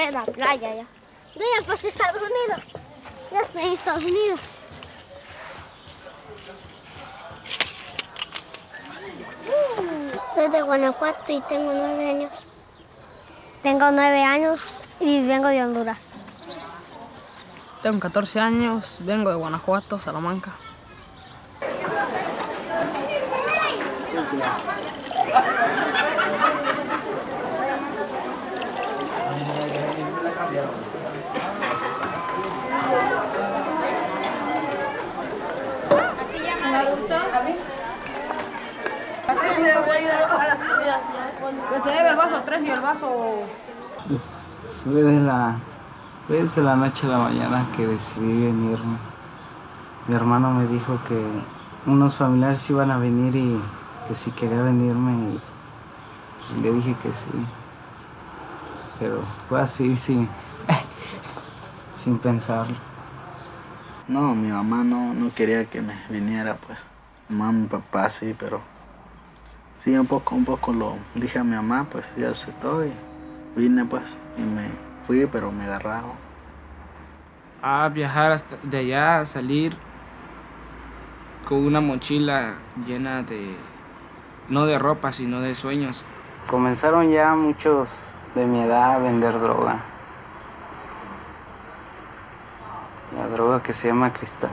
en la playa ya. Yo ya pasé a Estados Unidos. Ya estoy en Estados Unidos. Soy de Guanajuato y tengo 9 años. Tengo 9 años y vengo de Honduras. Tengo 14 años, vengo de Guanajuato, Salamanca. Que se debe el vaso 3 y el vaso... Pues fue desde la noche a la mañana que decidí venirme. Mi hermano me dijo que unos familiares iban a venir y que si quería venirme, y pues le dije que sí. Pero fue así, sí, sin pensarlo. No, mi mamá no quería que me viniera, pues. Mamá, mi papá sí, pero sí, un poco lo dije a mi mamá, pues ya aceptó y vine, pues, y me fui, pero me agarraron. A viajar hasta de allá, a salir con una mochila llena de, no de ropa, sino de sueños. Comenzaron ya muchos de mi edad a vender droga. La droga que se llama cristal.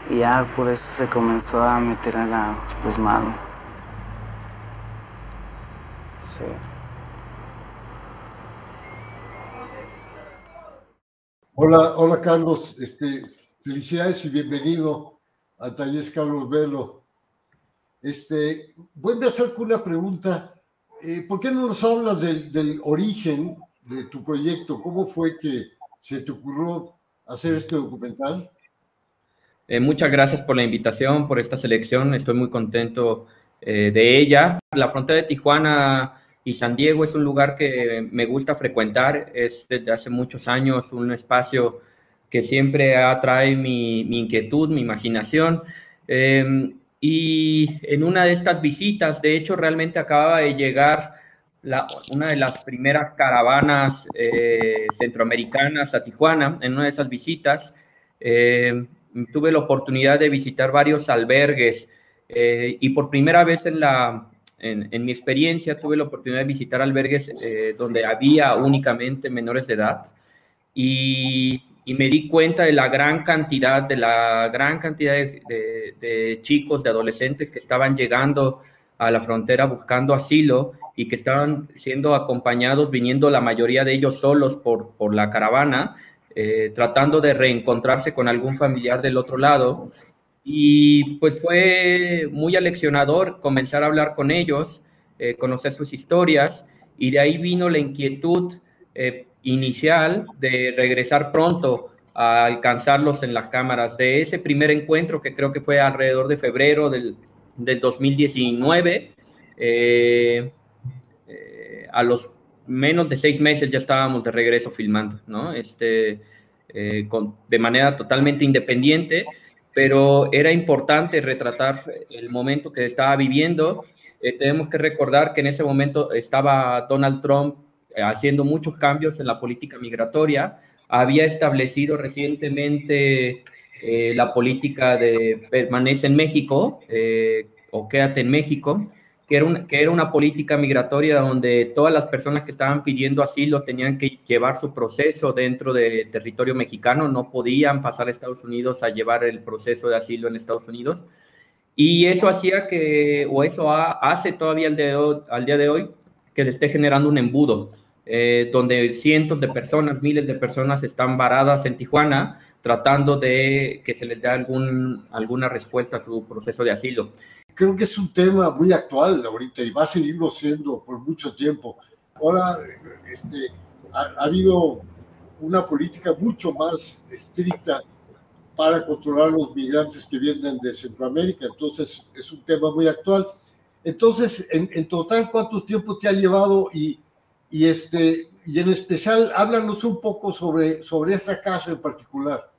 Y ya por eso se comenzó a meter a los malos. Sí. Hola Carlos, felicidades y bienvenido a Talleres Carlos Velo. Voy a empezar con una pregunta. ¿Por qué no nos hablas del origen de tu proyecto? ¿Cómo fue que se te ocurrió hacer este documental? Muchas gracias por la invitación, por esta selección. Estoy muy contento de ella. La frontera de Tijuana y San Diego es un lugar que me gusta frecuentar. Es desde hace muchos años un espacio que siempre atrae mi inquietud, mi imaginación. Y en una de estas visitas, de hecho, realmente acababa de llegar una de las primeras caravanas centroamericanas a Tijuana. En una de esas visitas, tuve la oportunidad de visitar varios albergues y por primera vez en mi experiencia tuve la oportunidad de visitar albergues donde había únicamente menores de edad y me di cuenta de la gran cantidad de chicos, de adolescentes que estaban llegando a la frontera buscando asilo y que estaban siendo acompañados, viniendo la mayoría de ellos solos por la caravana, tratando de reencontrarse con algún familiar del otro lado. Y pues fue muy aleccionador comenzar a hablar con ellos, conocer sus historias, y de ahí vino la inquietud inicial de regresar pronto a alcanzarlos en las cámaras. De ese primer encuentro, que creo que fue alrededor de febrero del 2019, a los menos de 6 meses ya estábamos de regreso filmando, ¿no? De manera totalmente independiente, pero era importante retratar el momento que estaba viviendo. Tenemos que recordar que en ese momento estaba Donald Trump haciendo muchos cambios en la política migratoria, había establecido recientemente la política de permanece en México o quédate en México, que era una política migratoria donde todas las personas que estaban pidiendo asilo tenían que llevar su proceso dentro de territorio mexicano, no podían pasar a Estados Unidos a llevar el proceso de asilo en Estados Unidos. Y eso hacía o eso hace todavía al día de hoy, que se esté generando un embudo, donde cientos de personas, miles de personas están varadas en Tijuana tratando de que se les dé alguna respuesta a su proceso de asilo. Creo que es un tema muy actual ahorita y va a seguirlo siendo por mucho tiempo. Ahora ha habido una política mucho más estricta para controlar los migrantes que vienen de Centroamérica, entonces es un tema muy actual. Entonces, en total, ¿cuánto tiempo te ha llevado? Y en especial, háblanos un poco sobre esa casa en particular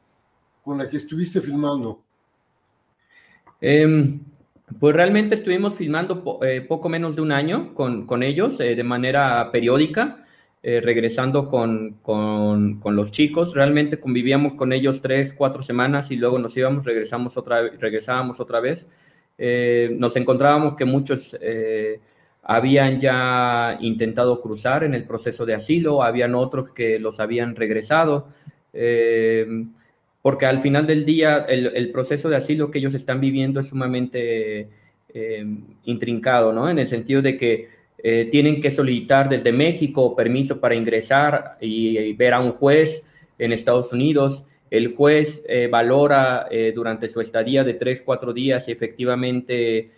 con la que estuviste filmando. Pues realmente estuvimos filmando poco menos de un año con ellos de manera periódica. regresando con los chicos. Realmente convivíamos con ellos 3, 4 semanas y luego nos íbamos, regresábamos otra vez. Nos encontrábamos que muchos habían ya intentado cruzar en el proceso de asilo, habían otros que los habían regresado, porque al final del día el proceso de asilo que ellos están viviendo es sumamente intrincado, ¿no? En el sentido de que tienen que solicitar desde México permiso para ingresar y ver a un juez en Estados Unidos. El juez valora durante su estadía de 3, 4 días si efectivamente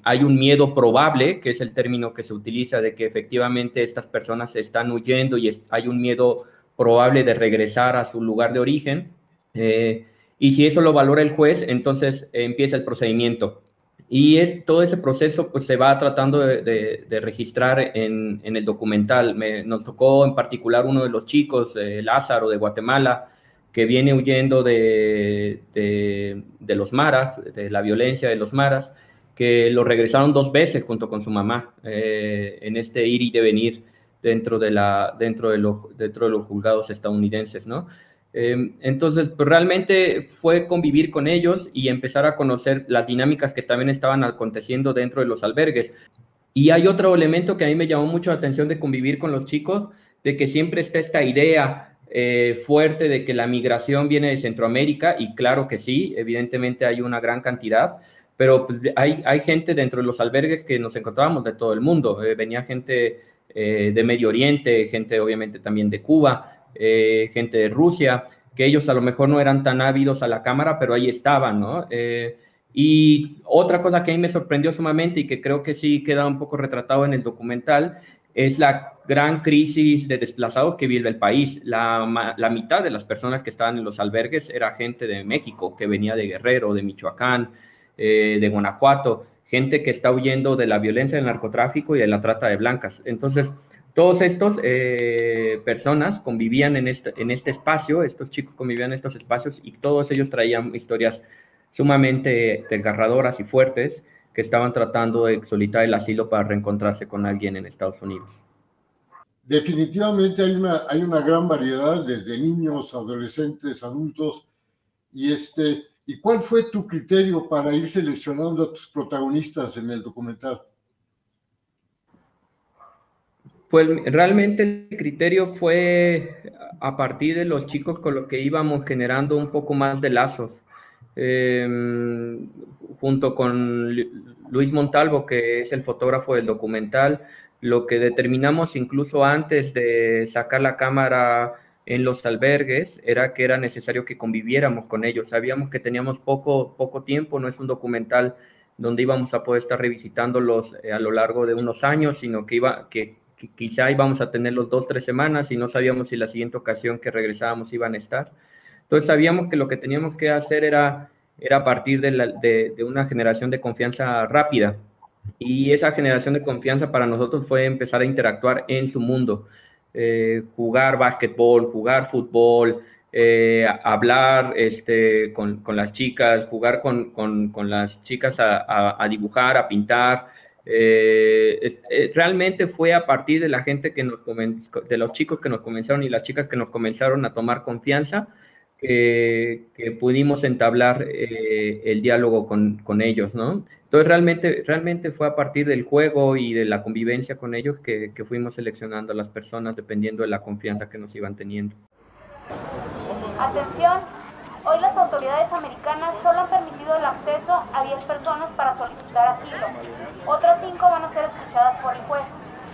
hay un miedo probable, que es el término que se utiliza, de que efectivamente estas personas están huyendo y hay un miedo probable de regresar a su lugar de origen. Y si eso lo valora el juez, entonces empieza el procedimiento. Y todo ese proceso pues, se va tratando de registrar en el documental. Nos tocó en particular uno de los chicos, Lázaro, de Guatemala, que viene huyendo de los maras, de la violencia de los maras, que lo regresaron 2 veces junto con su mamá en este ir y devenir dentro de los juzgados estadounidenses, ¿no? Entonces, pues realmente fue convivir con ellos y empezar a conocer las dinámicas que también estaban aconteciendo dentro de los albergues. Y hay otro elemento que a mí me llamó mucho la atención de convivir con los chicos, de que siempre está esta idea fuerte de que la migración viene de Centroamérica, y claro que sí, evidentemente hay una gran cantidad, pero pues, hay gente dentro de los albergues que nos encontrábamos de todo el mundo. Venía gente de Medio Oriente, gente obviamente también de Cuba, gente de Rusia, que ellos a lo mejor no eran tan ávidos a la cámara, pero ahí estaban, ¿no? Y otra cosa que a mí me sorprendió sumamente y que creo que sí queda un poco retratado en el documental es la gran crisis de desplazados que vive el país. La mitad de las personas que estaban en los albergues era gente de México, que venía de Guerrero, de Michoacán, de Guanajuato, gente que está huyendo de la violencia del narcotráfico y de la trata de blancas. Entonces, todos estos personas convivían en este espacio, estos chicos convivían en estos espacios y todos ellos traían historias sumamente desgarradoras y fuertes que estaban tratando de solicitar el asilo para reencontrarse con alguien en Estados Unidos. Definitivamente hay una gran variedad, desde niños, adolescentes, adultos. ¿Y cuál fue tu criterio para ir seleccionando a tus protagonistas en el documental? Pues realmente el criterio fue a partir de los chicos con los que íbamos generando un poco más de lazos. Junto con Luis Montalvo, que es el fotógrafo del documental, lo que determinamos incluso antes de sacar la cámara en los albergues era que era necesario que conviviéramos con ellos. Sabíamos que teníamos poco tiempo, no es un documental donde íbamos a poder estar revisitándolos a lo largo de unos años, sino que quizá íbamos a tenerlos 2, 3 semanas y no sabíamos si la siguiente ocasión que regresábamos iban a estar. Entonces sabíamos que lo que teníamos que hacer era a partir de una generación de confianza rápida, y esa generación de confianza para nosotros fue empezar a interactuar en su mundo, jugar básquetbol, jugar fútbol, hablar con las chicas, jugar con las chicas a dibujar, a pintar. Realmente fue a partir de la gente de los chicos que nos comenzaron y las chicas que nos comenzaron a tomar confianza que pudimos entablar el diálogo con ellos, ¿no? Entonces realmente fue a partir del juego y de la convivencia con ellos que fuimos seleccionando a las personas dependiendo de la confianza que nos iban teniendo. Atención, hoy las autoridades americanas solo han permitido el acceso a 10 personas para solicitar asilo. Otras 5 van a ser escuchadas por el juez.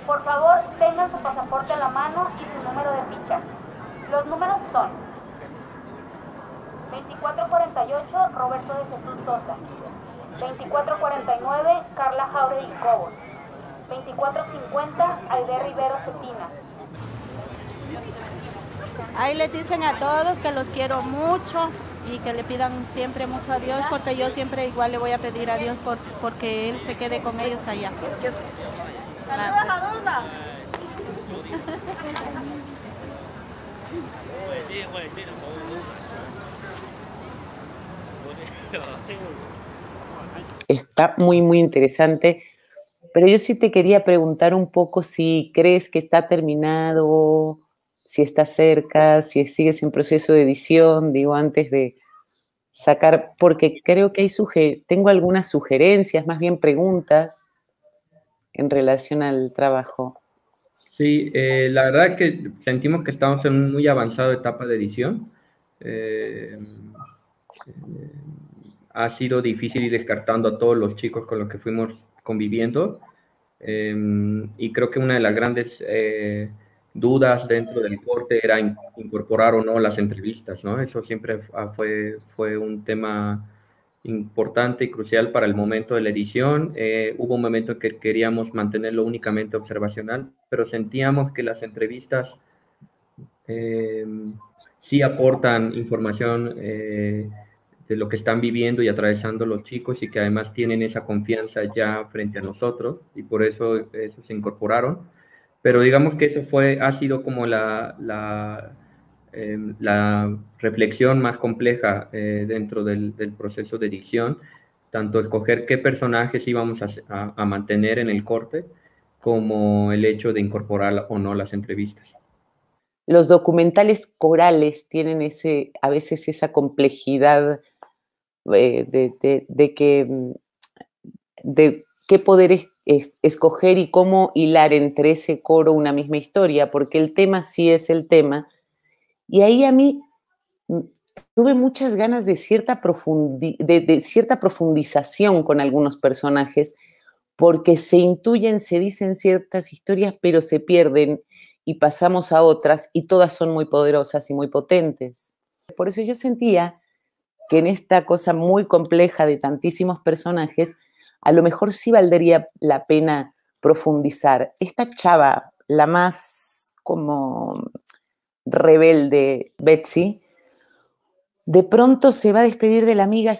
Por favor, tengan su pasaporte a la mano y su número de ficha. Los números son 2448, Roberto de Jesús Sosa. 2449, Carla Jauregui Cobos. 2450, Aide Rivero Cetina. Ahí les dicen a todos que los quiero mucho y que le pidan siempre mucho a Dios, porque yo siempre igual le voy a pedir a Dios porque Él se quede con ellos allá. Está muy interesante Pero yo sí te quería preguntar un poco si crees que está terminado, si está cerca, si sigues en proceso de edición, digo, antes de sacar, porque creo que tengo algunas sugerencias, más bien preguntas en relación al trabajo. Sí, la verdad es que sentimos que estamos en una muy avanzada etapa de edición. Ha sido difícil ir descartando a todos los chicos con los que fuimos conviviendo. Y creo que una de las grandes dudas dentro del corte era incorporar o no las entrevistas, ¿no? Eso siempre fue un tema importante y crucial para el momento de la edición. Hubo un momento en que queríamos mantenerlo únicamente observacional, pero sentíamos que las entrevistas sí aportan información de lo que están viviendo y atravesando los chicos y que además tienen esa confianza ya frente a nosotros y por eso se incorporaron. Pero digamos que eso ha sido como la reflexión más compleja dentro del proceso de edición, tanto escoger qué personajes íbamos a mantener en el corte, como el hecho de incorporar o no las entrevistas. Los documentales corales tienen a veces esa complejidad de qué poder escoger y cómo hilar entre ese coro una misma historia, porque el tema sí es el tema. Y ahí a mí tuve muchas ganas de cierta profundización con algunos personajes, porque se intuyen, se dicen ciertas historias, pero se pierden y pasamos a otras, y todas son muy poderosas y muy potentes. Por eso yo sentía que en esta cosa muy compleja de tantísimos personajes, a lo mejor sí valdría la pena profundizar. Esta chava, la más como rebelde, Betsy, de pronto se va a despedir de la amiga,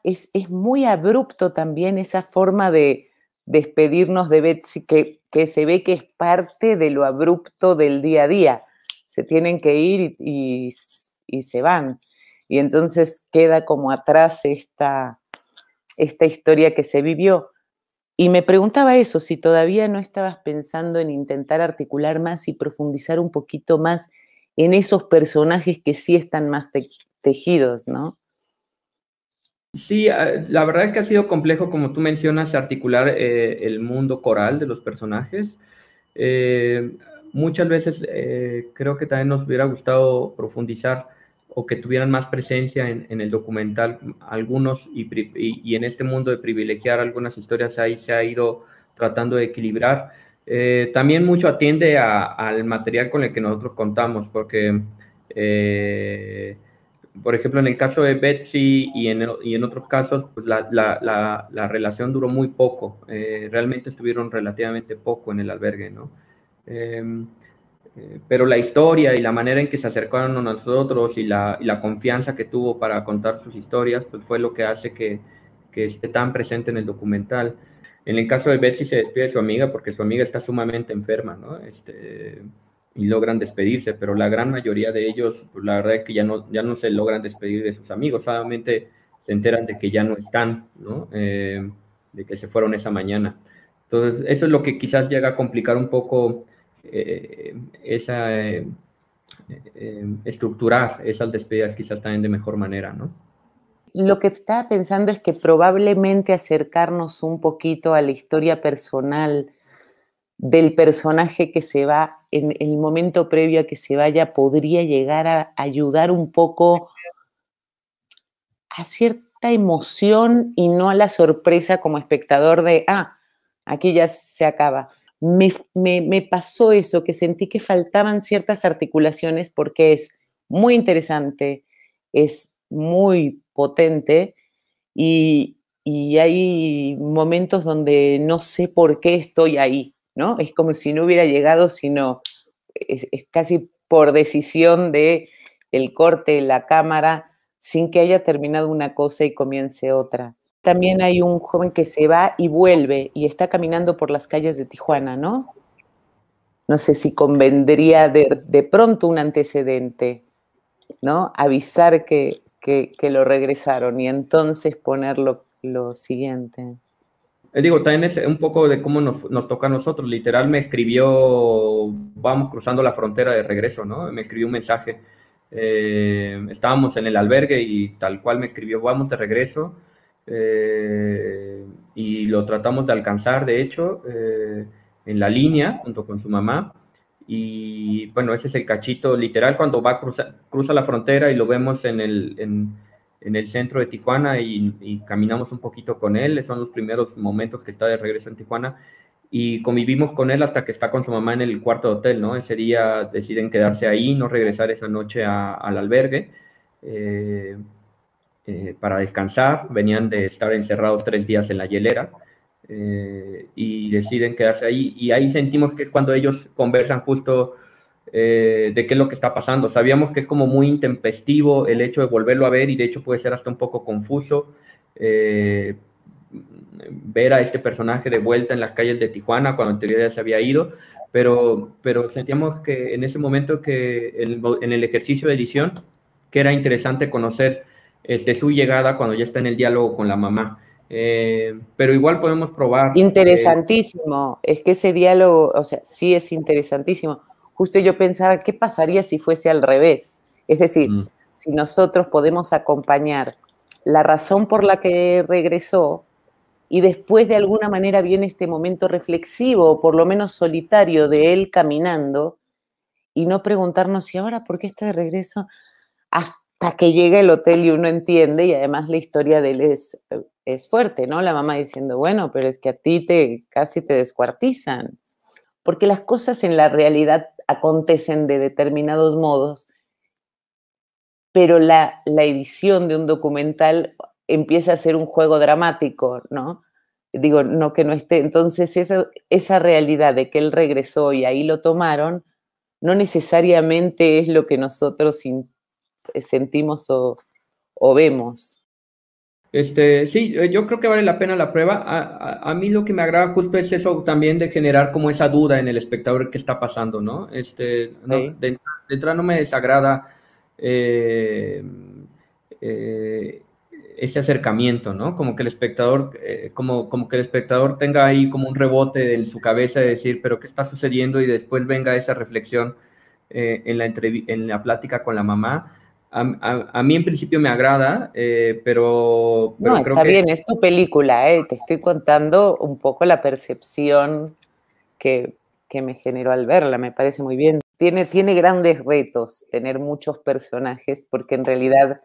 es muy abrupto también esa forma de despedirnos de Betsy, que se ve que es parte de lo abrupto del día a día. Se tienen que ir y se van. Y entonces queda como atrás esta historia que se vivió. Y me preguntaba eso, si todavía no estabas pensando en intentar articular más y profundizar un poquito más en esos personajes que sí están más tejidos, ¿no? Sí, la verdad es que ha sido complejo, como tú mencionas, articular el mundo coral de los personajes. Muchas veces creo que también nos hubiera gustado profundizar o que tuvieran más presencia en el documental algunos y en este mundo de privilegiar algunas historias ahí se ha ido tratando de equilibrar. También mucho atiende al material con el que nosotros contamos, porque por ejemplo, en el caso de Betsy y en otros casos, pues la relación duró muy poco. Realmente estuvieron relativamente poco en el albergue, ¿no? Pero la historia y la manera en que se acercaron a nosotros y la confianza que tuvo para contar sus historias, pues fue lo que hace que esté tan presente en el documental. En el caso de Betsy se despide de su amiga porque su amiga está sumamente enferma, ¿no? Y logran despedirse, pero la gran mayoría de ellos, pues la verdad es que ya no se logran despedir de sus amigos, solamente se enteran de que ya no están, ¿no? De que se fueron esa mañana. Entonces, eso es lo que quizás llega a complicar un poco estructurar esas despedidas quizás también de mejor manera, ¿no? Lo que estaba pensando es que probablemente acercarnos un poquito a la historia personal del personaje que se va, en el momento previo a que se vaya, podría llegar a ayudar un poco a cierta emoción y no a la sorpresa como espectador de, aquí ya se acaba. Me pasó eso, que sentí que faltaban ciertas articulaciones porque es muy interesante, es muy potente y hay momentos donde no sé por qué estoy ahí, ¿no? Es como si no hubiera llegado, sino es casi por decisión de el corte de la cámara, sin que haya terminado una cosa y comience otra. También hay un joven que se va y vuelve y está caminando por las calles de Tijuana, ¿no? No sé si convendría de pronto un antecedente, ¿no? Avisar que lo regresaron y entonces poner lo siguiente. Digo, también es un poco de cómo nos toca a nosotros. Literal me escribió, vamos cruzando la frontera de regreso, ¿no? Me escribió un mensaje. Estábamos en el albergue y tal cual me escribió, vamos de regreso. Y lo tratamos de alcanzar, de hecho, en la línea, junto con su mamá. Y bueno, ese es el cachito literal cuando cruza la frontera y lo vemos en el centro de Tijuana y caminamos un poquito con él. Son los primeros momentos que está de regreso en Tijuana y convivimos con él hasta que está con su mamá en el cuarto de hotel, ¿no? Ese día deciden quedarse ahí, no regresar esa noche al albergue para descansar. Venían de estar encerrados 3 días en la hielera. Y deciden quedarse ahí, y ahí sentimos que es cuando ellos conversan justo de qué es lo que está pasando. Sabíamos que es como muy intempestivo el hecho de volverlo a ver, y de hecho puede ser hasta un poco confuso ver a este personaje de vuelta en las calles de Tijuana cuando en teoría ya se había ido, pero sentíamos que en ese momento que en el ejercicio de edición, que era interesante conocer su llegada cuando ya está en el diálogo con la mamá. Pero igual podemos probar. Interesantísimo, es que ese diálogo, o sea, sí es interesantísimo. Justo yo pensaba, ¿qué pasaría si fuese al revés? Es decir, si nosotros podemos acompañar la razón por la que regresó y después de alguna manera viene este momento reflexivo, o por lo menos solitario, de él caminando, y no preguntarnos si ahora, ¿por qué está de regreso? Hasta que llega el hotel y uno entiende, y además la historia de él es fuerte, ¿no? La mamá diciendo, bueno, pero es que a ti casi te descuartizan. Porque las cosas en la realidad acontecen de determinados modos, pero la edición de un documental empieza a ser un juego dramático, ¿no? Digo, no que no esté. Entonces, esa realidad de que él regresó y ahí lo tomaron, no necesariamente es lo que nosotros sentimos o vemos. Sí, yo creo que vale la pena la prueba. A mí lo que me agrada justo es eso también de generar como esa duda en el espectador qué está pasando, ¿no? No, de entrada no me desagrada ese acercamiento, ¿no? Como que el espectador, como que el espectador tenga ahí como un rebote en su cabeza de decir, pero ¿qué está sucediendo? Y después venga esa reflexión en la plática con la mamá. A mí en principio me agrada, pero no, creo está que... bien, es tu película, te estoy contando un poco la percepción que me generó al verla, me parece muy bien. Tiene grandes retos tener muchos personajes, porque en realidad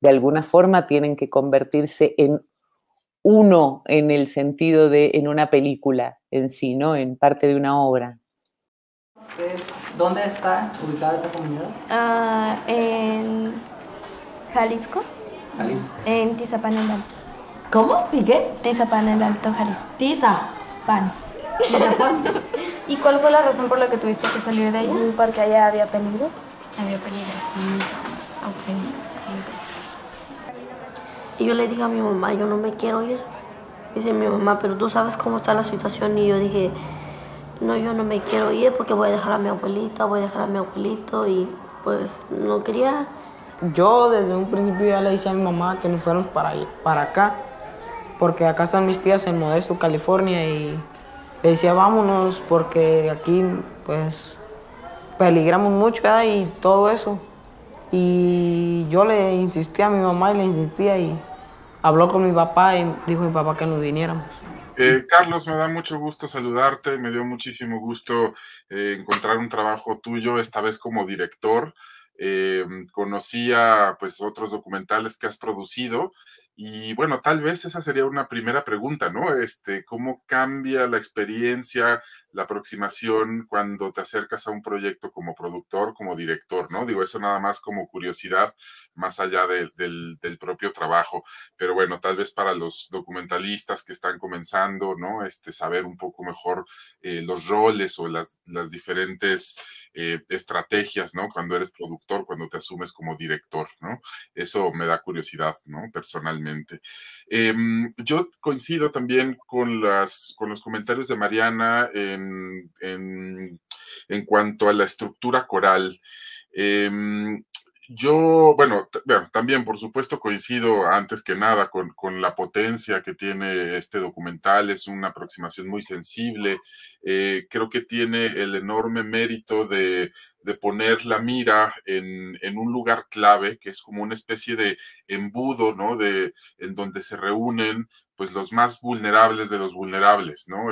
de alguna forma tienen que convertirse en uno en el sentido de en una película en sí, ¿no? En parte de una obra. ¿Dónde está ubicada esa comunidad? En Jalisco. Jalisco. En Tizapán el Alto. ¿Cómo? ¿Y qué? Tizapán el Alto, Jalisco. Tizapán. ¿Y cuál fue la razón por la que tuviste que salir de allá? Porque allá había peligros. Había peligros. Y yo le dije a mi mamá, yo no me quiero ir. Dice mi mamá, pero tú sabes cómo está la situación. Y yo dije, no, yo no me quiero ir porque voy a dejar a mi abuelita, voy a dejar a mi abuelito. Y pues no quería. Yo desde un principio ya le dije a mi mamá que nos fuéramos para acá, porque acá están mis tías en Modesto, California, y le decía vámonos porque aquí pues peligramos mucho, ¿verdad? Y todo eso. Y yo le insistía a mi mamá y le insistía y habló con mi papá y dijo mi papá que nos viniéramos. Carlos, me da mucho gusto saludarte, me dio muchísimo gusto encontrar un trabajo tuyo, esta vez como director. Conocía pues otros documentales que has producido y bueno, tal vez esa sería una primera pregunta, ¿no? ¿Cómo cambia la experiencia, la aproximación cuando te acercas a un proyecto como productor, como director, ¿no? Digo, eso nada más como curiosidad, más allá del propio trabajo, pero bueno, tal vez para los documentalistas que están comenzando, ¿no? Saber un poco mejor los roles o las diferentes estrategias, ¿no? Cuando eres productor, cuando te asumes como director, ¿no? Eso me da curiosidad, ¿no? Personalmente. Yo coincido también con los comentarios de Mariana en cuanto a la estructura coral. Yo, bueno, también por supuesto coincido antes que nada con la potencia que tiene este documental. Es una aproximación muy sensible. Creo que tiene el enorme mérito de poner la mira en un lugar clave, que es como una especie de embudo, ¿no? En donde se reúnen pues los más vulnerables de los vulnerables, ¿no?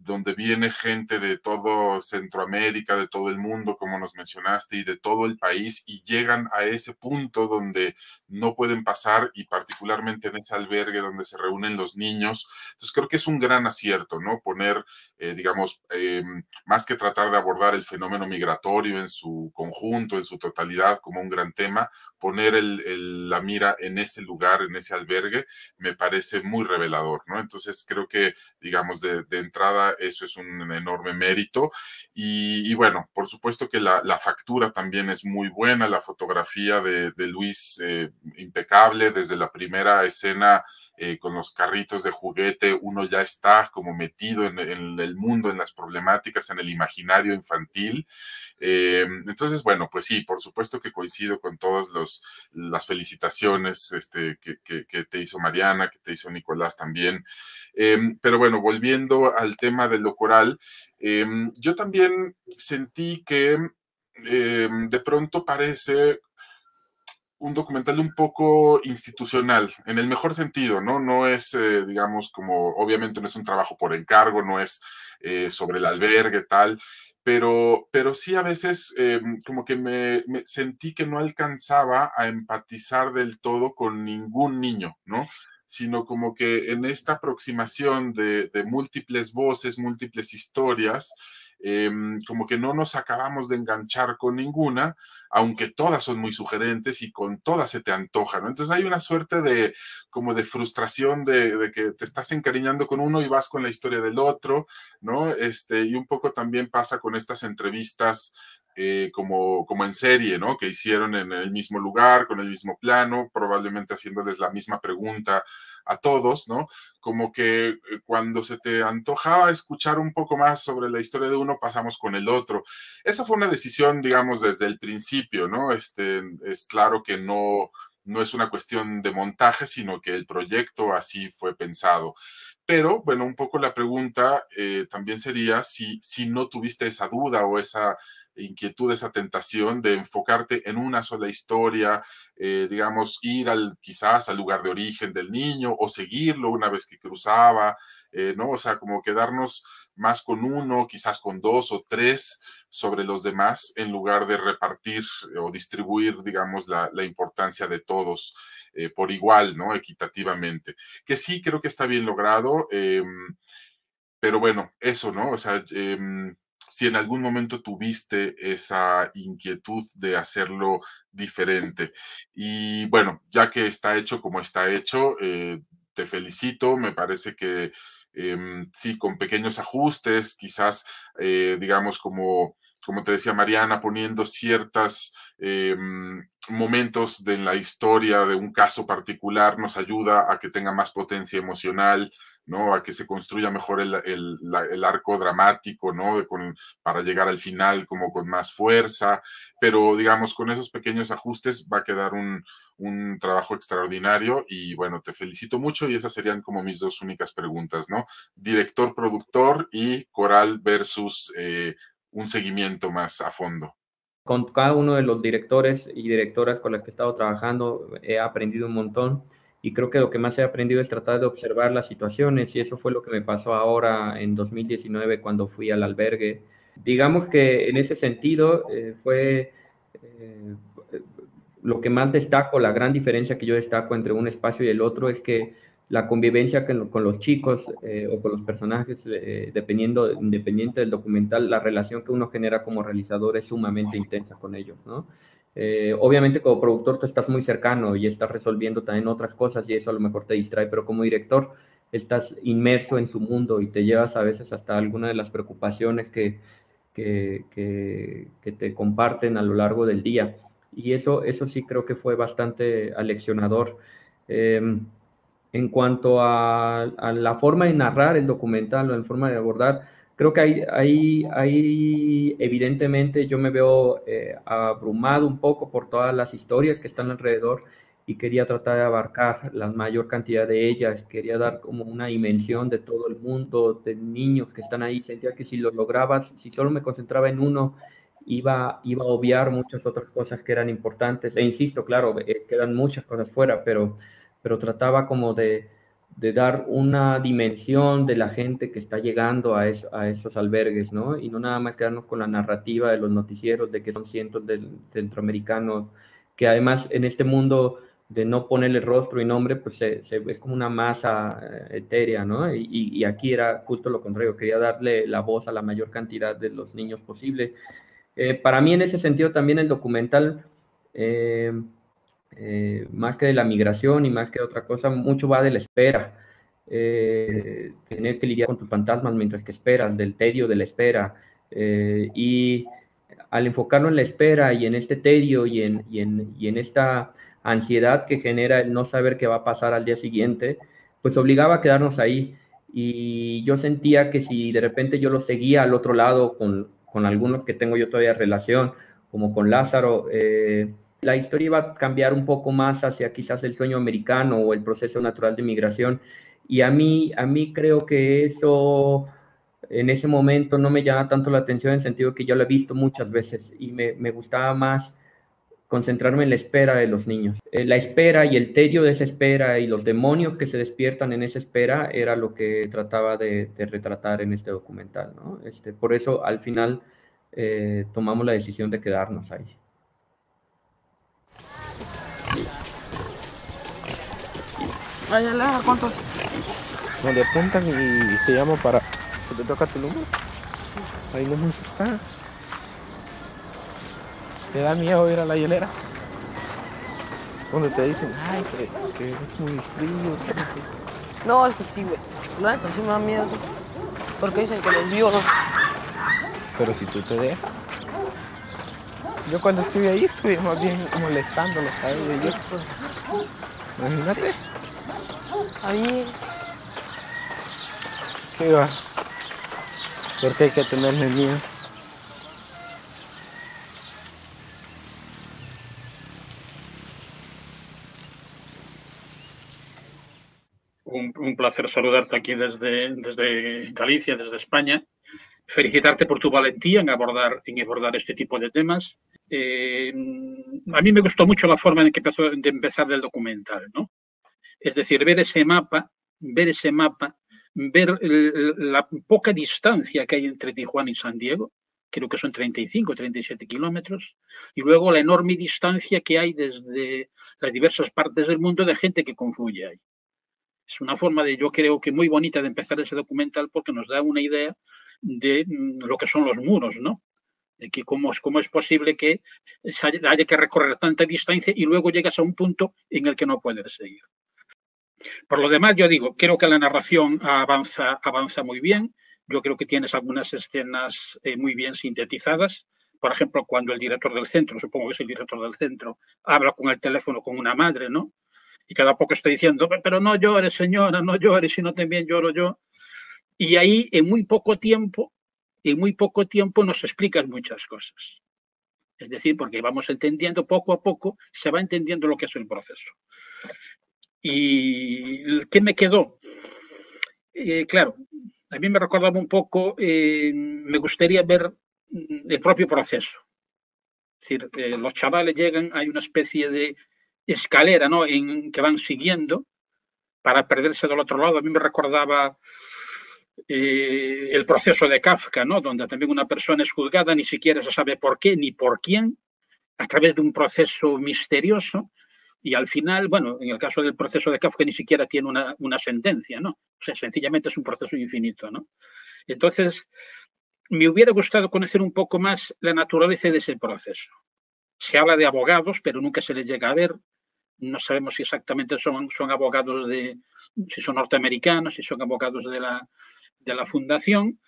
Donde viene gente de todo Centroamérica, de todo el mundo, como nos mencionaste, y de todo el país, y llegan a ese punto donde no pueden pasar, y particularmente en ese albergue donde se reúnen los niños. Entonces creo que es un gran acierto, ¿no? Poner, digamos, más que tratar de abordar el fenómeno migratorio en su conjunto, en su totalidad, como un gran tema, poner la mira en ese lugar, en ese albergue, me parece muy revelador, ¿no? Entonces creo que, digamos, de entrada eso es un enorme mérito. Y bueno, por supuesto que la factura también es muy buena, la fotografía de Luis impecable, desde la primera escena con los carritos de juguete, uno ya está como metido en el mundo, en las problemáticas, en el imaginario infantil. Entonces, bueno, pues sí, por supuesto que coincido con todas las felicitaciones que te hizo Mariana, que te hizo Nicolás también. Pero bueno, volviendo al tema de lo coral, yo también sentí que de pronto parece un documental un poco institucional, en el mejor sentido, ¿no? No es, digamos, como, obviamente no es un trabajo por encargo, no es sobre el albergue, tal, pero sí a veces como que me sentí que no alcanzaba a empatizar del todo con ningún niño, ¿no? Sino como que en esta aproximación de múltiples voces, múltiples historias, como que no nos acabamos de enganchar con ninguna, aunque todas son muy sugerentes y con todas se te antoja, ¿no? Entonces hay una suerte como de frustración de que te estás encariñando con uno y vas con la historia del otro, ¿no? Y un poco también pasa con estas entrevistas como en serie, ¿no? Que hicieron en el mismo lugar, con el mismo plano, probablemente haciéndoles la misma pregunta a todos, ¿no? Como que cuando se te antojaba escuchar un poco más sobre la historia de uno, pasamos con el otro. Esa fue una decisión, digamos, desde el principio, ¿no? Es claro que no es una cuestión de montaje, sino que el proyecto así fue pensado. Pero, bueno, un poco la pregunta también sería si no tuviste esa duda o esa inquietud, esa tentación de enfocarte en una sola historia, digamos, ir quizás al lugar de origen del niño o seguirlo una vez que cruzaba, ¿no? O sea, como quedarnos más con uno, quizás con dos o tres sobre los demás, en lugar de repartir o distribuir, digamos, la importancia de todos por igual, ¿no? Equitativamente. Que sí creo que está bien logrado, pero bueno, eso, ¿no? O sea, si en algún momento tuviste esa inquietud de hacerlo diferente. Y bueno, ya que está hecho como está hecho, te felicito, me parece que sí, con pequeños ajustes, quizás, digamos, como te decía Mariana, poniendo ciertos momentos de la historia de un caso particular nos ayuda a que tenga más potencia emocional, ¿no? A que se construya mejor el arco dramático, ¿no? Para llegar al final como con más fuerza, pero digamos, con esos pequeños ajustes va a quedar un trabajo extraordinario y bueno, te felicito mucho y esas serían como mis dos únicas preguntas, ¿no? Director, productor y coral versus un seguimiento más a fondo. Con cada uno de los directores y directoras con las que he estado trabajando he aprendido un montón y creo que lo que más he aprendido es tratar de observar las situaciones y eso fue lo que me pasó ahora en 2019 cuando fui al albergue. Digamos que en ese sentido fue lo que más destaco, la gran diferencia que yo destaco entre un espacio y el otro es que la convivencia con los chicos o con los personajes, independiente del documental, la relación que uno genera como realizador es sumamente intensa con ellos, ¿no? Obviamente como productor tú estás muy cercano y estás resolviendo también otras cosas y eso a lo mejor te distrae, pero como director estás inmerso en su mundo y te llevas a veces hasta alguna de las preocupaciones que te comparten a lo largo del día. Y eso sí creo que fue bastante aleccionador. En cuanto a la forma de narrar el documental o en forma de abordar, Creo que evidentemente yo me veo abrumado un poco por todas las historias que están alrededor y quería tratar de abarcar la mayor cantidad de ellas, quería dar como una dimensión de todo el mundo, de niños que están ahí. Sentía que si lo lograbas, si solo me concentraba en uno, iba a obviar muchas otras cosas que eran importantes. E insisto, claro, quedan muchas cosas fuera, pero trataba como de dar una dimensión de la gente que está llegando a esos albergues, ¿no? Y no nada más quedarnos con la narrativa de los noticieros de que son cientos de centroamericanos, que además en este mundo de no ponerle rostro y nombre, pues es como una masa etérea, ¿no? Y aquí era justo lo contrario, quería darle la voz a la mayor cantidad de los niños posible. Para mí en ese sentido también el documental... más que de la migración y más que de otra cosa, mucho va de la espera. Tener que lidiar con tus fantasmas mientras que esperas, del tedio de la espera. Y al enfocarlo en la espera y en este tedio y en esta ansiedad que genera el no saber qué va a pasar al día siguiente, pues obligaba a quedarnos ahí. Y yo sentía que si de repente yo lo seguía al otro lado con algunos que tengo yo todavía relación, como con Lázaro, la historia iba a cambiar un poco más hacia quizás el sueño americano o el proceso natural de migración. Y a mí creo que eso en ese momento no me llama tanto la atención en el sentido que yo lo he visto muchas veces y me gustaba más concentrarme en la espera de los niños. La espera y el tedio de esa espera y los demonios que se despiertan en esa espera era lo que trataba de retratar en este documental, ¿no? Por eso al final tomamos la decisión de quedarnos ahí. Ayala, ¿cuántos? Donde apuntan y te llamo para que te toca tu número. Ahí no está. ¿Te da miedo ir a la hielera? Donde te dicen, ay, que es muy frío. No, es que sí, güey. La neta sí me da miedo. Porque dicen que los violan. Pero si tú te dejas. Yo cuando estuve ahí estuve más bien molestándolos a ellos. Imagínate. Sí. Ahí. ¿Qué va? Porque hay que tenerle miedo. Un placer saludarte aquí desde Galicia, desde España. Felicitarte por tu valentía en abordar este tipo de temas. A mí me gustó mucho la forma en que empezar del documental, ¿no? Es decir, ver ese mapa, ver la poca distancia que hay entre Tijuana y San Diego, creo que son 35 o 37 kilómetros, y luego la enorme distancia que hay desde las diversas partes del mundo de gente que confluye ahí. Es una forma yo creo que muy bonita de empezar ese documental porque nos da una idea de lo que son los muros, ¿no? De que cómo es posible que haya que recorrer tanta distancia y luego llegas a un punto en el que no puedes seguir. Por lo demás, yo digo, creo que la narración avanza muy bien. Yo creo que tienes algunas escenas muy bien sintetizadas. Por ejemplo, cuando el director del centro, supongo que es el director del centro, habla con el teléfono con una madre, ¿no? Y cada poco está diciendo, pero no llores, señora, no llores, si no también lloro yo. Y ahí, en muy poco tiempo nos explicas muchas cosas. Es decir, porque vamos entendiendo, poco a poco, se va entendiendo lo que es el proceso. ¿Y qué me quedó? Claro, a mí me recordaba un poco, me gustaría ver el propio proceso. Es decir, los chavales llegan, hay una especie de escalera, ¿no?, que van siguiendo para perderse del otro lado. A mí me recordaba el proceso de Kafka, ¿no?, donde también una persona es juzgada, ni siquiera se sabe por qué ni por quién, a través de un proceso misterioso, y al final, bueno, en el caso del proceso de Kafka ni siquiera tiene una sentencia, ¿no? O sea, sencillamente es un proceso infinito, ¿no? Entonces, me hubiera gustado conocer un poco más la naturaleza de ese proceso. Se habla de abogados, pero nunca se les llega a ver. No sabemos si exactamente son abogados si son norteamericanos, si son abogados de la fundación.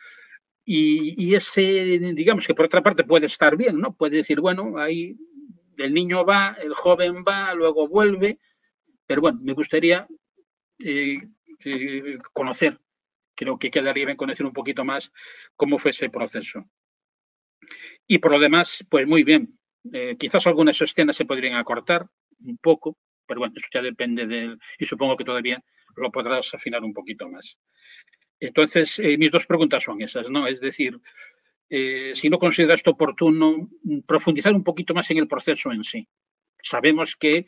Y ese, digamos que por otra parte puede estar bien, ¿no? Puede decir, bueno, ahí el niño va, el joven va, luego vuelve. Pero bueno, me gustaría conocer creo que quedaría bien conocer un poquito más cómo fue ese proceso. Y por lo demás, pues muy bien. Quizás algunas escenas se podrían acortar un poco, pero bueno, eso ya depende de él y supongo que todavía lo podrás afinar un poquito más. Entonces, mis dos preguntas son esas, ¿no? Es decir, si no consideras oportuno profundizar un poquito más en el proceso en sí. Sabemos que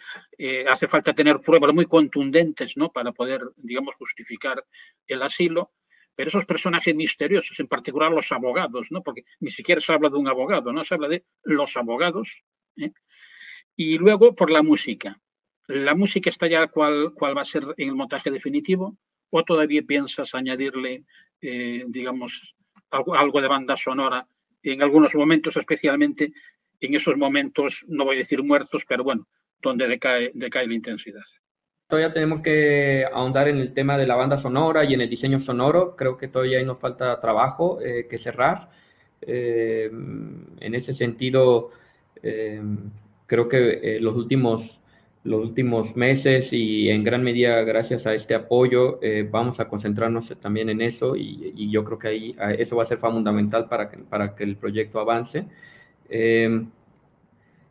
hace falta tener pruebas muy contundentes, ¿no? Para poder, digamos, justificar el asilo, pero esos personajes misteriosos, en particular los abogados, ¿no? Porque ni siquiera se habla de un abogado, ¿no? Se habla de los abogados, ¿eh? Y luego por la música. ¿La música está ya cuál va a ser en el montaje definitivo? ¿O todavía piensas añadirle, digamos, algo de banda sonora en algunos momentos, especialmente en esos momentos, no voy a decir muertos, pero bueno, donde decae la intensidad? Todavía tenemos que ahondar en el tema de la banda sonora y en el diseño sonoro. Creo que todavía ahí nos falta trabajo que cerrar. En ese sentido, creo que los últimos meses y en gran medida gracias a este apoyo vamos a concentrarnos también en eso y yo creo que ahí eso va a ser fundamental para que el proyecto avance.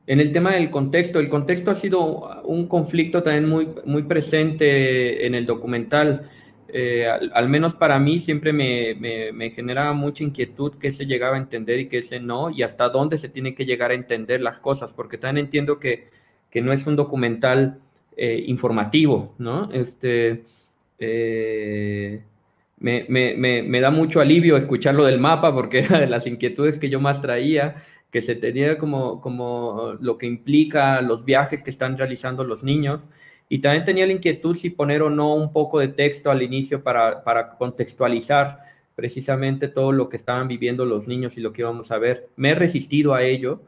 En el tema del contexto, el contexto ha sido un conflicto también muy presente en el documental. Al menos para mí siempre me generaba mucha inquietud qué se llegaba a entender y qué se no, y hasta dónde se tiene que llegar a entender las cosas, porque también entiendo que no es un documental informativo, ¿no? Me da mucho alivio escuchar lo del mapa, porque era de las inquietudes que yo más traía, que se tenía como lo que implica los viajes que están realizando los niños. Y también tenía la inquietud si poner o no un poco de texto al inicio para contextualizar precisamente todo lo que estaban viviendo los niños y lo que íbamos a ver. Me he resistido a ello,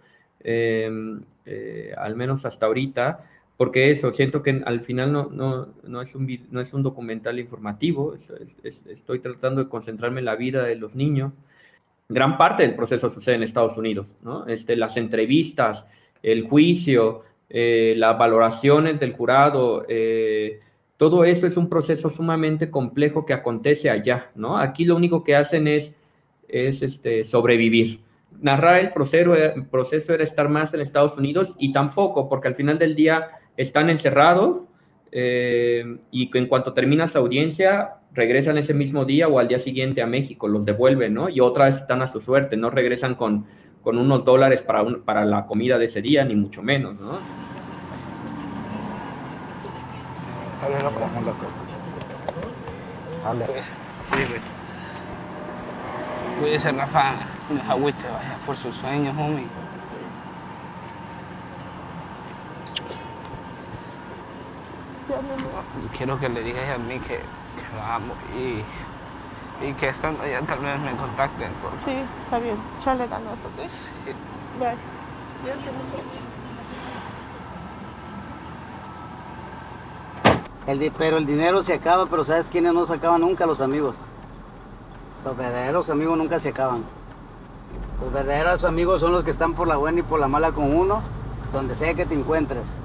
al menos hasta ahorita, porque eso, siento que al final no es un documental informativo, estoy tratando de concentrarme en la vida de los niños. Gran parte del proceso sucede en Estados Unidos, ¿no? Las entrevistas, el juicio, las valoraciones del jurado, todo eso es un proceso sumamente complejo que acontece allá, ¿no? Aquí lo único que hacen es sobrevivir. Narrar el proceso era estar más en Estados Unidos y tampoco, porque al final del día están encerrados y que en cuanto termina su audiencia regresan ese mismo día o al día siguiente a México, los devuelven, ¿no? Y otras están a su suerte, no regresan con unos dólares para la comida de ese día, ni mucho menos, ¿no? Sí, güey. Cuídese, Rafa, no se agüite, vaya por sus sueños, homie. Quiero que le digas a mí que la amo y que estando allá tal vez me contacten. Sí, está bien. Chale ganas, ¿ok? Sí. Bye. Cuídate mucho. Pero el dinero se acaba, pero ¿sabes quiénes no se acaban nunca? Los amigos. Los verdaderos amigos nunca se acaban. Los verdaderos amigos son los que están por la buena y por la mala con uno, donde sea que te encuentres.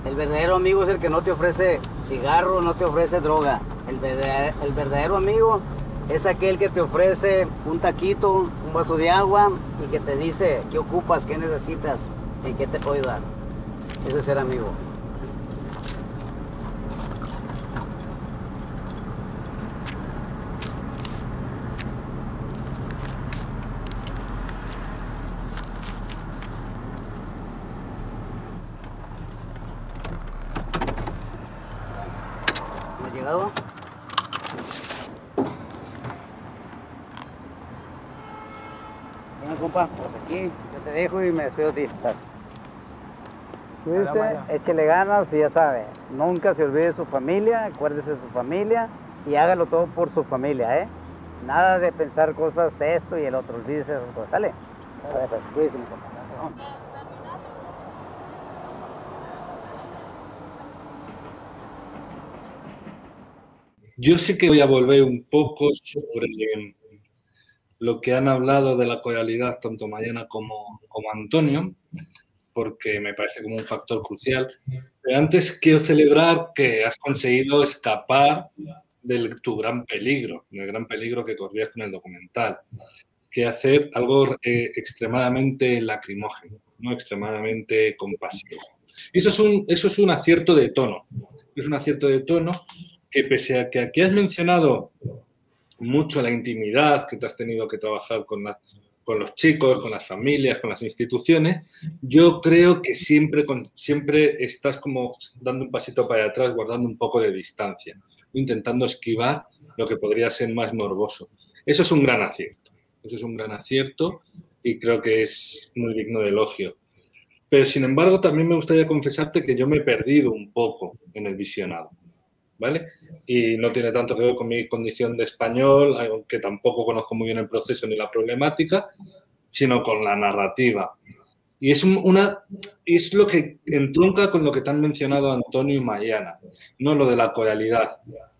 El verdadero amigo es el que no te ofrece cigarro, no te ofrece droga. El verdadero amigo es aquel que te ofrece un taquito, un vaso de agua y que te dice qué ocupas, qué necesitas, en qué te puedo ayudar. Ese es ser amigo. ¿Llegado? Bueno, compa, pues aquí yo te dejo y me despido de ti. Cuídese, échele ganas y ya sabe, nunca se olvide de su familia, acuérdese de su familia y hágalo todo por su familia, ¿eh? Nada de pensar cosas esto y el otro, olvídese de esas cosas, ¿sale? Vale, pues, cuídese, mi compa. Vamos. Yo sí que voy a volver un poco sobre lo que han hablado de la colegialidad tanto Mayana como Antonio, porque me parece como un factor crucial. Pero antes quiero celebrar que has conseguido escapar de tu gran peligro, del gran peligro que corrías con el documental, que hacer algo extremadamente lacrimógeno, ¿no? Extremadamente compasivo. Y eso es un acierto de tono. Es un acierto de tono que, pese a que aquí has mencionado mucho la intimidad que te has tenido que trabajar con los chicos, con las familias, con las instituciones, yo creo que siempre estás como dando un pasito para atrás, guardando un poco de distancia, intentando esquivar lo que podría ser más morboso. Eso es un gran acierto. Eso es un gran acierto y creo que es muy digno de elogio. Pero, sin embargo, también me gustaría confesarte que yo me he perdido un poco en el visionado, ¿vale? Y no tiene tanto que ver con mi condición de español, aunque tampoco conozco muy bien el proceso ni la problemática, sino con la narrativa. Y es lo que entronca con lo que te han mencionado Antonio y Mariana, no lo de la coralidad.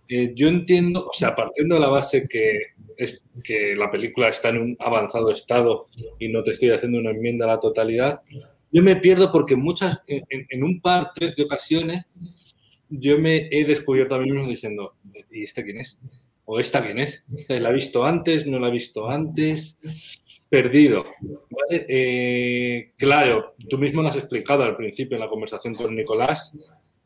Yo entiendo, o sea, partiendo de la base que la película está en un avanzado estado y no te estoy haciendo una enmienda a la totalidad, yo me pierdo porque en un par, 3 de ocasiones, yo me he descubierto a mí mismo diciendo, ¿y este quién es? ¿O esta quién es? ¿La he visto antes? ¿No la he visto antes? Perdido. ¿Vale? Claro, tú mismo lo has explicado al principio en la conversación con Nicolás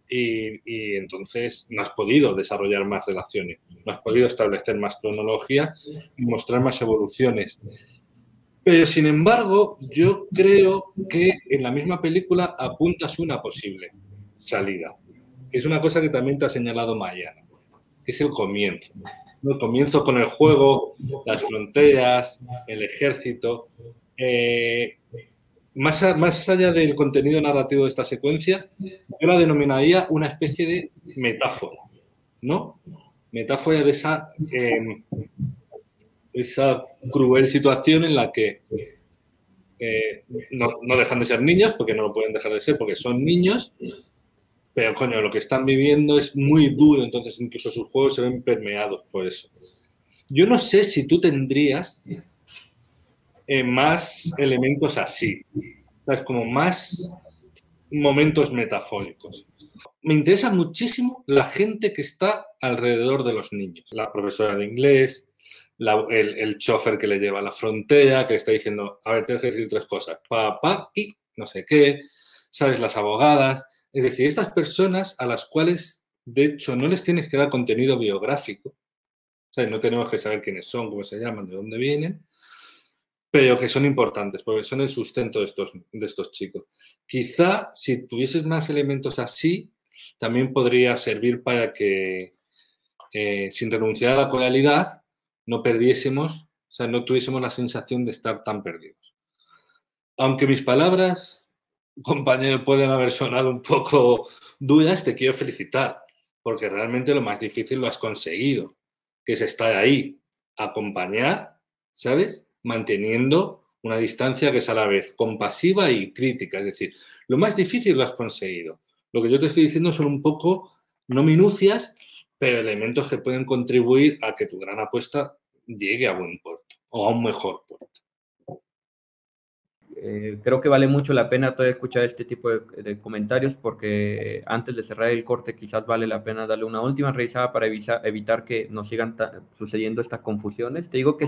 y entonces no has podido desarrollar más relaciones, no has podido establecer más cronología y mostrar más evoluciones. Pero, sin embargo, yo creo que en la misma película apuntas una posible salida. Es una cosa que también te ha señalado Mariana, que es el comienzo. El comienzo con el juego, las fronteras, el ejército. Más allá del contenido narrativo de esta secuencia, yo la denominaría una especie de metáfora, ¿no? Metáfora de esa cruel situación en la que no dejan de ser niños, porque no lo pueden dejar de ser, porque son niños, pero, coño, lo que están viviendo es muy duro, entonces incluso sus juegos se ven permeados por eso. Yo no sé si tú tendrías más elementos así, ¿sabes? Como más momentos metafóricos. Me interesa muchísimo la gente que está alrededor de los niños. La profesora de inglés, el chofer que le lleva a la frontera, que está diciendo, a ver, tienes que decir 3 cosas, papá y no sé qué, ¿sabes? Las abogadas. Es decir, estas personas a las cuales, de hecho, no les tienes que dar contenido biográfico, ¿sabes? No tenemos que saber quiénes son, cómo se llaman, de dónde vienen, pero que son importantes, porque son el sustento de estos chicos. Quizá, si tuvieses más elementos así, también podría servir para que, sin renunciar a la coralidad, no perdiésemos, o sea, no tuviésemos la sensación de estar tan perdidos. Aunque mis palabras, compañero, pueden haber sonado un poco duras, te quiero felicitar, porque realmente lo más difícil lo has conseguido, que es estar ahí, acompañar, ¿sabes? Manteniendo una distancia que es a la vez compasiva y crítica. Es decir, lo más difícil lo has conseguido. Lo que yo te estoy diciendo son un poco, no minucias, pero elementos que pueden contribuir a que tu gran apuesta llegue a buen puerto o a un mejor puerto. Creo que vale mucho la pena todavía escuchar este tipo de comentarios porque antes de cerrar el corte quizás vale la pena darle una última revisada para evitar que nos sigan sucediendo estas confusiones. Te digo que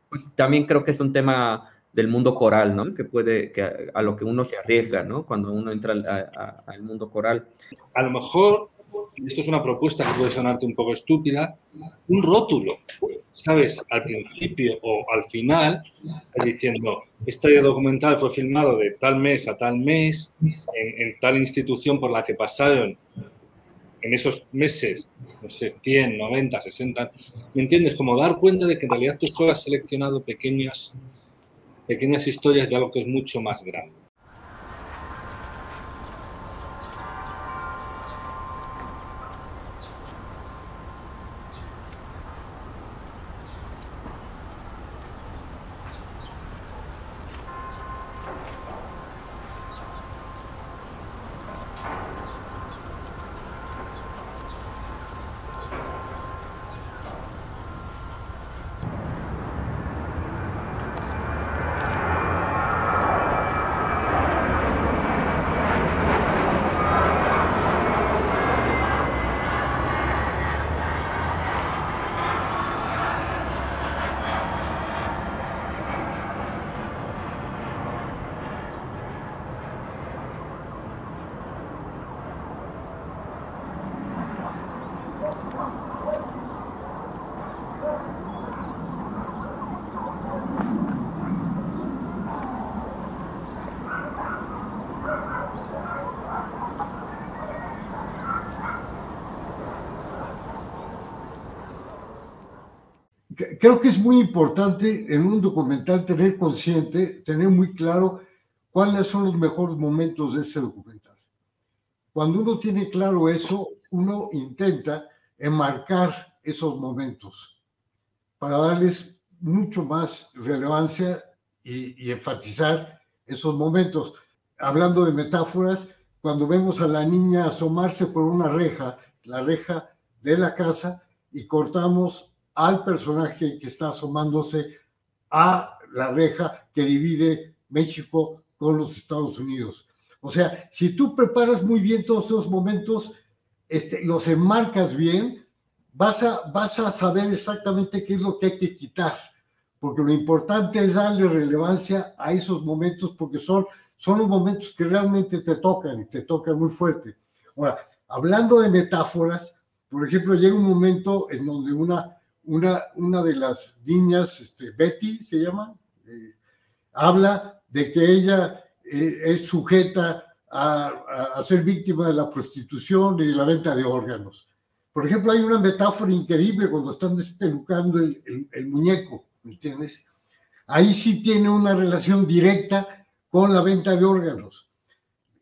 pues, también creo que es un tema del mundo coral, ¿no? Que a lo que uno se arriesga, ¿no? Cuando uno entra al mundo coral. A lo mejor, y esto es una propuesta que puede sonarte un poco estúpida, un rótulo, ¿sabes? Al principio o al final, diciendo, este documental fue filmado de tal mes a tal mes, en tal institución por la que pasaron en esos meses, no sé, 100, 90, 60, ¿me entiendes? Como dar cuenta de que en realidad tú solo has seleccionado pequeñas historias de algo que es mucho más grande. creo que es muy importante en un documental tener consciente, tener muy claro cuáles son los mejores momentos de ese documental. Cuando uno tiene claro eso, uno intenta enmarcar esos momentos para darles mucho más relevancia y enfatizar esos momentos. Hablando de metáforas, cuando vemos a la niña asomarse por una reja, la reja de la casa, y cortamos al personaje que está asomándose a la reja que divide México con los Estados Unidos. O sea, si tú preparas muy bien todos esos momentos, los enmarcas bien, vas a saber exactamente qué es lo que hay que quitar, porque lo importante es darle relevancia a esos momentos, porque son los momentos que realmente te tocan, y te tocan muy fuerte. Ahora, hablando de metáforas, por ejemplo, llega un momento en donde una de las niñas, Betty se llama, habla de que ella es sujeta a ser víctima de la prostitución y de la venta de órganos. Por ejemplo, hay una metáfora increíble cuando están despelucando el muñeco, ¿me entiendes? Ahí sí tiene una relación directa con la venta de órganos.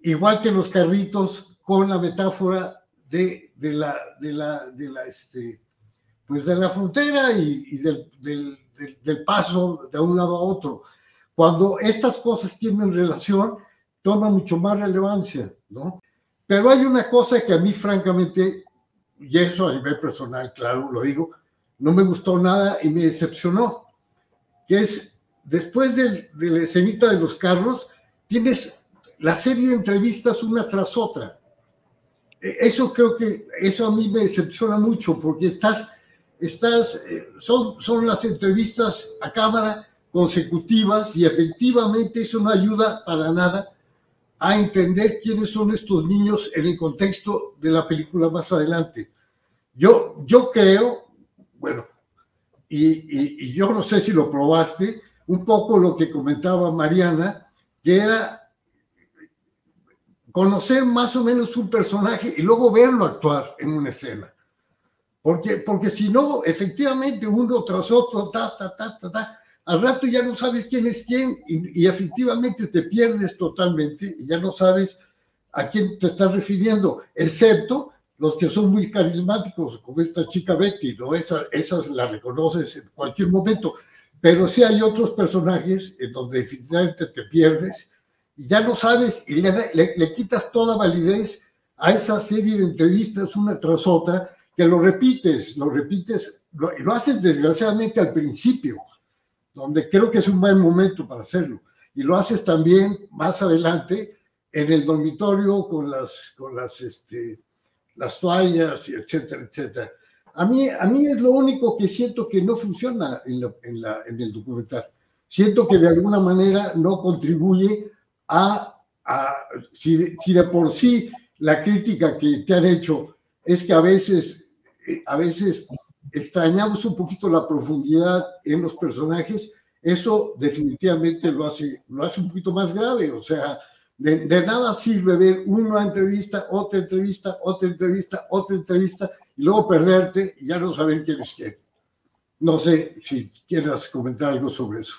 Igual que los carritos con la metáfora de la frontera y del paso de un lado a otro. Cuando estas cosas tienen relación, toma mucho más relevancia, ¿no? Pero hay una cosa que a mí, francamente, y eso a nivel personal, claro, lo digo, no me gustó nada y me decepcionó, que es, después de la escenita de los carros, tienes la serie de entrevistas una tras otra. Eso creo que, eso a mí me decepciona mucho, porque son las entrevistas a cámara consecutivas, y efectivamente eso no ayuda para nada a entender quiénes son estos niños en el contexto de la película más adelante. Yo creo, bueno, y yo no sé si lo probaste, un poco lo que comentaba Mariana, que era conocer más o menos un personaje y luego verlo actuar en una escena. Porque si no, efectivamente, uno tras otro, al rato ya no sabes quién es quién, y efectivamente te pierdes totalmente y ya no sabes a quién te estás refiriendo, excepto los que son muy carismáticos, como esta chica Betty, ¿no? Esas la reconoces en cualquier momento, pero sí hay otros personajes en donde definitivamente te pierdes y ya no sabes, y le quitas toda validez a esa serie de entrevistas una tras otra, que lo repites, y lo haces desgraciadamente al principio, donde creo que es un buen momento para hacerlo, y lo haces también más adelante en el dormitorio con las toallas, etcétera, etcétera. A mí es lo único que siento que no funciona en el documental. Siento que de alguna manera no contribuye si de por sí la crítica que te han hecho es que a veces extrañamos un poquito la profundidad en los personajes, eso definitivamente lo hace un poquito más grave. O sea, de nada sirve ver una entrevista, otra entrevista, otra entrevista, otra entrevista, y luego perderte y ya no saber quién es quién. No sé si quieras comentar algo sobre eso.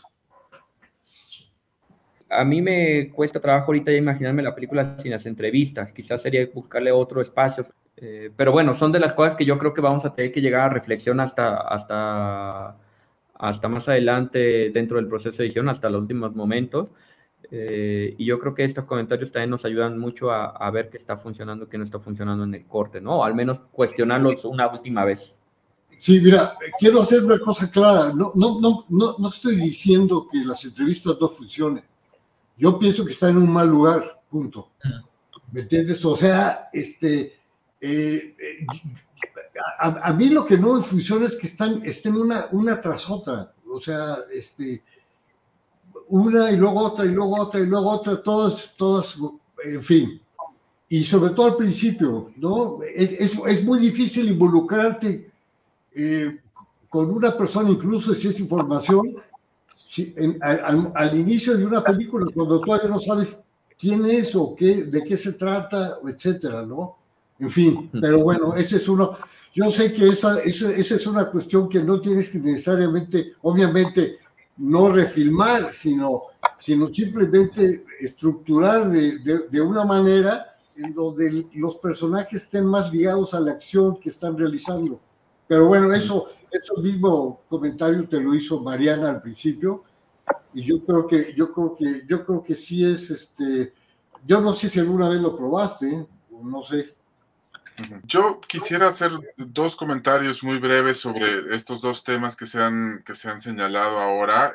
A mí me cuesta trabajo ahorita ya imaginarme la película sin las entrevistas. Quizás sería buscarle otro espacio. Pero bueno, son de las cosas que yo creo que vamos a tener que llegar a reflexión hasta más adelante dentro del proceso de edición, hasta los últimos momentos. Y yo creo que estos comentarios también nos ayudan mucho a ver qué está funcionando, qué no está funcionando en el corte, ¿no? O al menos cuestionarlos una última vez. Sí, mira, quiero hacer una cosa clara. No estoy diciendo que las entrevistas no funcionen. Yo pienso que está en un mal lugar, punto. ¿Me entiendes? O sea, a mí lo que no me funciona es que estén una tras otra. O sea, una y luego otra, y luego otra, y luego otra, todas, en fin. Y sobre todo al principio, ¿no? Es muy difícil involucrarte con una persona, incluso si es información, al inicio de una película, cuando todavía no sabes quién es o de qué se trata, etcétera, ¿no? En fin, pero bueno, ese es uno. Yo sé que esa es una cuestión que no tienes que necesariamente, obviamente, no refilmar, sino simplemente estructurar de una manera en donde los personajes estén más ligados a la acción que están realizando. Pero bueno, eso mismo comentario te lo hizo Mariana al principio, y yo creo que sí es, yo no sé si alguna vez lo probaste, no sé. Yo quisiera hacer dos comentarios muy breves sobre estos dos temas que se han señalado ahora.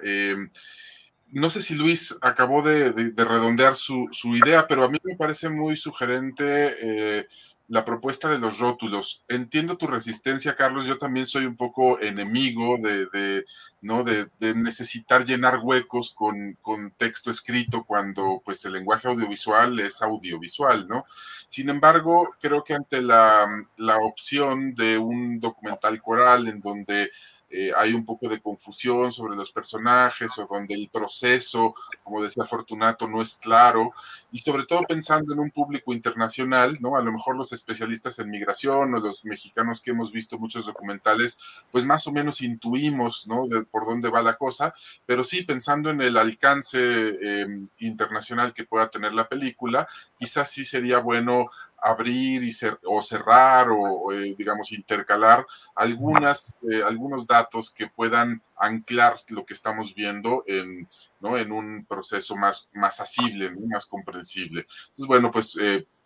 No sé si Luis acabó de redondear su idea, pero a mí me parece muy sugerente la propuesta de los rótulos. Entiendo tu resistencia, Carlos. Yo también soy un poco enemigo de necesitar llenar huecos con texto escrito cuando pues el lenguaje audiovisual es audiovisual, ¿no? Sin embargo, creo que ante la opción de un documental coral en donde hay un poco de confusión sobre los personajes o donde el proceso, como decía Fortunato, no es claro, y sobre todo pensando en un público internacional, ¿no? A lo mejor los especialistas en migración o los mexicanos que hemos visto muchos documentales, pues más o menos intuimos, ¿no? Por dónde va la cosa, pero sí pensando en el alcance internacional que pueda tener la película, quizás sí sería bueno abrir o cerrar o digamos, intercalar algunos datos que puedan anclar lo que estamos viendo ¿no? en un proceso más asible, ¿no? Más comprensible. Entonces, bueno, pues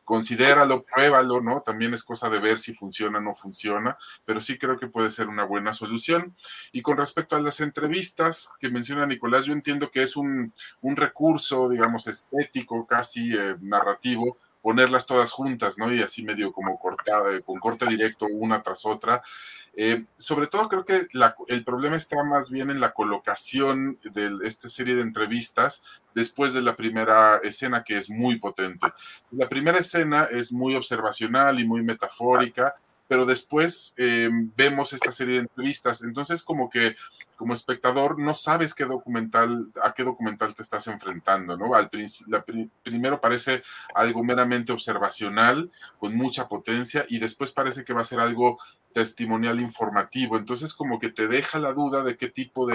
considéralo, pruébalo, ¿no? También es cosa de ver si funciona o no funciona, pero sí creo que puede ser una buena solución. Y con respecto a las entrevistas que menciona Nicolás, yo entiendo que es un recurso, digamos, estético, casi narrativo, ponerlas todas juntas, ¿no? Y así medio como cortada, con corte directo una tras otra. Sobre todo creo que el problema está más bien en la colocación de esta serie de entrevistas después de la primera escena, que es muy potente. La primera escena es muy observacional y muy metafórica, pero después vemos esta serie de entrevistas, entonces como que como espectador no sabes a qué documental te estás enfrentando, ¿no? Primero parece algo meramente observacional, con mucha potencia, y después parece que va a ser algo testimonial informativo, entonces como que te deja la duda de qué tipo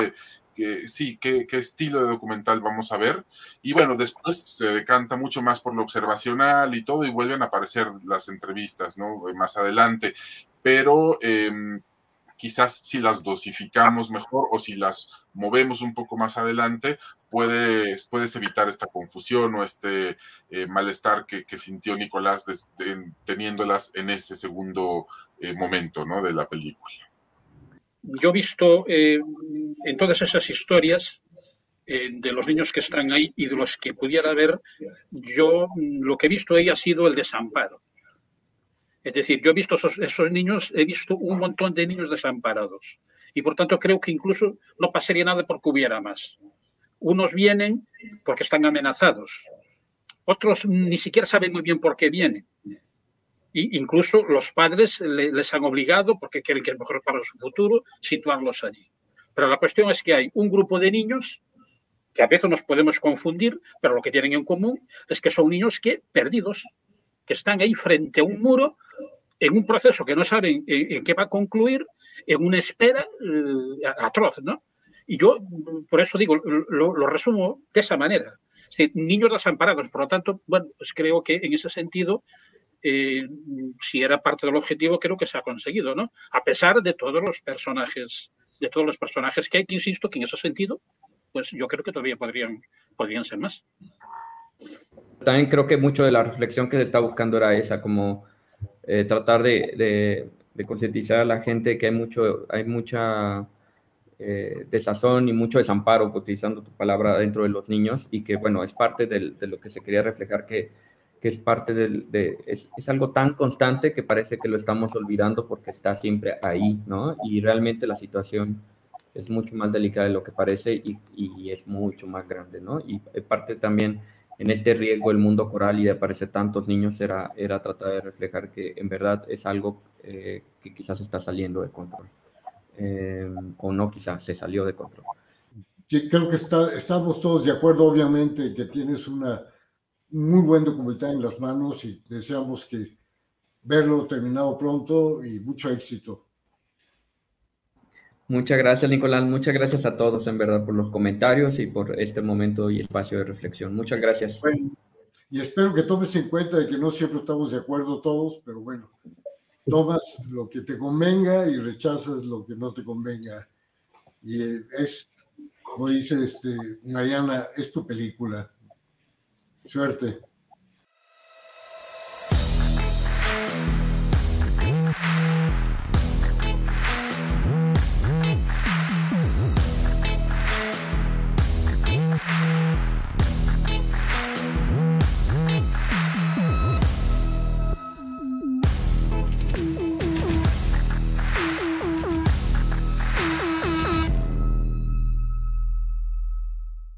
qué estilo de documental vamos a ver, y bueno, después se decanta mucho más por lo observacional y todo, y vuelven a aparecer las entrevistas, ¿no? Más adelante, pero quizás si las dosificamos mejor o si las movemos un poco más adelante, puedes evitar esta confusión o este malestar que sintió Nicolás teniéndolas en ese segundo momento, ¿no? De la película. Yo he visto en todas esas historias de los niños que están ahí y de los que pudiera ver, yo lo que he visto ahí ha sido el desamparo. Es decir, yo he visto esos niños, he visto un montón de niños desamparados. Y por tanto creo que incluso no pasaría nada porque hubiera más. Unos vienen porque están amenazados. Otros ni siquiera saben muy bien por qué vienen. Y incluso los padres les han obligado, porque quieren que es mejor para su futuro, situarlos allí. Pero la cuestión es que hay un grupo de niños que a veces nos podemos confundir, pero lo que tienen en común es que son niños perdidos, que están ahí frente a un muro, en un proceso que no saben en qué va a concluir, en una espera atroz, ¿no? Y yo, por eso digo, lo resumo de esa manera. Es decir, niños desamparados, por lo tanto, bueno, pues creo que en ese sentido, si era parte del objetivo, creo que se ha conseguido, ¿no? A pesar de todos los personajes que hay, que insisto que en ese sentido, pues yo creo que todavía podrían ser más. También creo que mucho de la reflexión que se está buscando era esa, como tratar de concientizar a la gente que hay mucha desazón y mucho desamparo, utilizando tu palabra, dentro de los niños, y que, bueno, es parte de lo que se quería reflejar, que es parte es algo tan constante que parece que lo estamos olvidando porque está siempre ahí, ¿no? Y realmente la situación es mucho más delicada de lo que parece y es mucho más grande, ¿no? Y parte también en este riesgo del mundo coral y de aparecer tantos niños era tratar de reflejar que en verdad es algo que quizás está saliendo de control. O no, quizás se salió de control. Creo que estamos todos de acuerdo, obviamente, que tienes un muy buen documental en las manos y deseamos que verlo terminado pronto y mucho éxito. Muchas gracias, Nicolás. Muchas gracias a todos, en verdad, por los comentarios y por este momento y espacio de reflexión. Muchas gracias. Bueno, y espero que tomes en cuenta de que no siempre estamos de acuerdo todos, pero bueno, tomas lo que te convenga y rechazas lo que no te convenga. Y es, como dice Mariana, es tu película. Suerte.